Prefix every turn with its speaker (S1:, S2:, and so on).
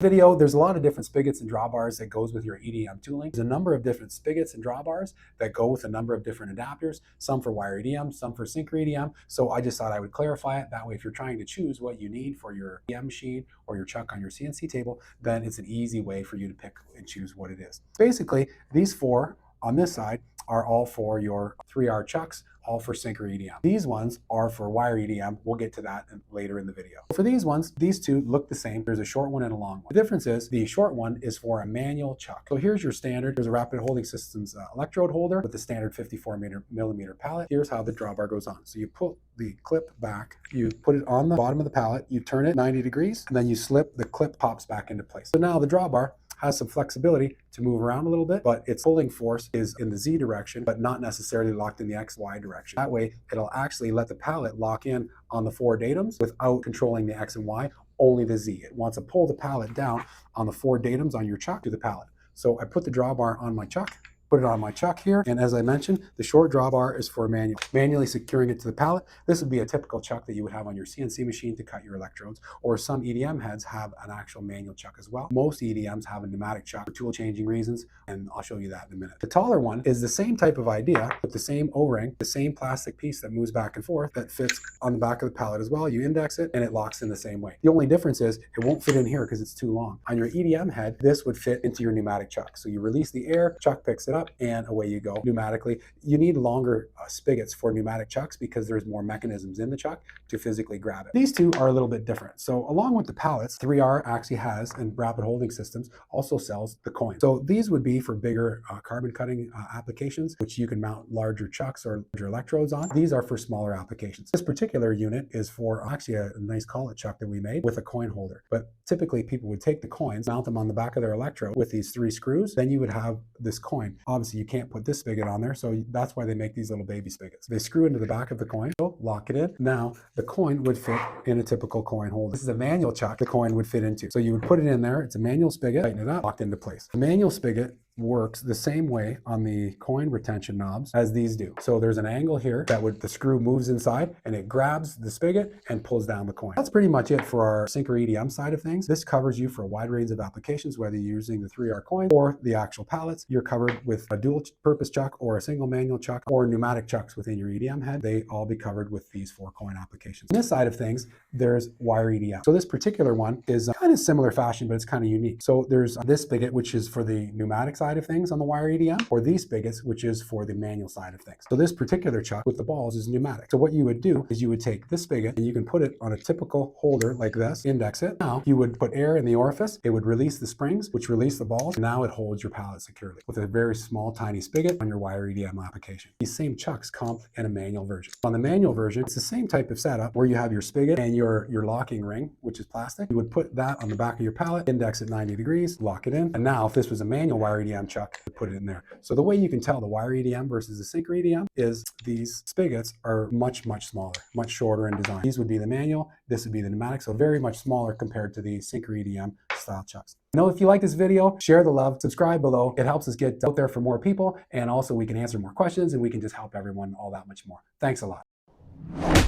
S1: Video, there's a lot of different spigots and drawbars that goes with your EDM tooling. There's a number of different spigots and drawbars that go with a number of different adapters, some for Wire EDM, some for Sinker EDM. So I just thought I would clarify it. That way, if you're trying to choose what you need for your EDM machine or your chuck on your CNC table, then it's an easy way for you to pick and choose what it is. Basically, these four on this side are all for your 3R chucks, all for Sinker EDM. These ones are for Wire EDM. We'll get to that later in the video. For these ones, these two look the same. There's a short one and a long one. The difference is the short one is for a manual chuck. So here's your standard. There's a Rapid Holding Systems electrode holder with the standard 54mm pallet. Here's how the drawbar goes on. So you pull the clip back, you put it on the bottom of the pallet, you turn it 90 degrees, and then you slip, the clip pops back into place. So now the drawbar has some flexibility to move around a little bit, but its pulling force is in the Z direction, but not necessarily locked in the XY direction. That way, it'll actually let the pallet lock in on the 4 datums without controlling the X and Y, only the Z. It wants to pull the pallet down on the 4 datums on your chuck to the pallet. So I put the drawbar on my chuck, put it on my chuck here, and as I mentioned, the short drawbar is for manually securing it to the pallet. This would be a typical chuck that you would have on your CNC machine to cut your electrodes, or some EDM heads have an actual manual chuck as well. Most EDMs have a pneumatic chuck for tool changing reasons, and I'll show you that in a minute. The taller one is the same type of idea, with the same O-ring, the same plastic piece that moves back and forth that fits on the back of the pallet as well. You index it and it locks in the same way. The only difference is it won't fit in here because it's too long. On your EDM head, this would fit into your pneumatic chuck. So you release the air, chuck picks it up, and away you go pneumatically. You need longer spigots for pneumatic chucks because there's more mechanisms in the chuck to physically grab it. These two are a little bit different. So along with the pallets, 3R actually has, and Rapid Holding Systems also sells the coins. So these would be for bigger carbon cutting applications, which you can mount larger chucks or larger electrodes on. These are for smaller applications. This particular unit is for actually a nice collet chuck that we made with a coin holder. But typically people would take the coins, mount them on the back of their electrode with these 3 screws, then you would have this coin. Obviously you can't put this spigot on there, so that's why they make these little baby spigots. They screw into the back of the coin, lock it in. Now the coin would fit in a typical coin holder. This is a manual chuck the coin would fit into. So you would put it in there, it's a manual spigot, tighten it up, locked into place. The manual spigot works the same way on the coin retention knobs as these do. So there's an angle here that the screw moves inside and it grabs the spigot and pulls down the coin. That's pretty much it for our Sinker EDM side of things. This covers you for a wide range of applications, whether you're using the 3R coin or the actual pallets. You're covered with a dual purpose chuck or a single manual chuck or pneumatic chucks within your EDM head. They all be covered with these 4 coin applications. On this side of things, there's Wire EDM. So this particular one is kind of similar fashion, but it's kind of unique. So there's this spigot, which is for the pneumatic side of things on the Wire EDM, or these spigots, which is for the manual side of things. So this particular chuck with the balls is pneumatic. So what you would do is you would take this spigot and you can put it on a typical holder like this, index it. Now you would put air in the orifice, it would release the springs, which release the balls, and now it holds your pallet securely with a very small, tiny spigot on your Wire EDM application. These same chucks come in a manual version. On the manual version, it's the same type of setup where you have your spigot and your locking ring, which is plastic. You would put that on the back of your pallet, index it 90 degrees, lock it in. And now if this was a manual Wire EDM chuck, put it in there. So the way you can tell the Wire EDM versus the Sinker EDM is these spigots are much, much smaller, much shorter in design. These would be the manual, this would be the pneumatic, so very much smaller compared to the Sinker EDM style chucks. Now, if you like this video, share the love, subscribe below. It helps us get out there for more people, and also we can answer more questions and we can just help everyone all that much more. Thanks a lot.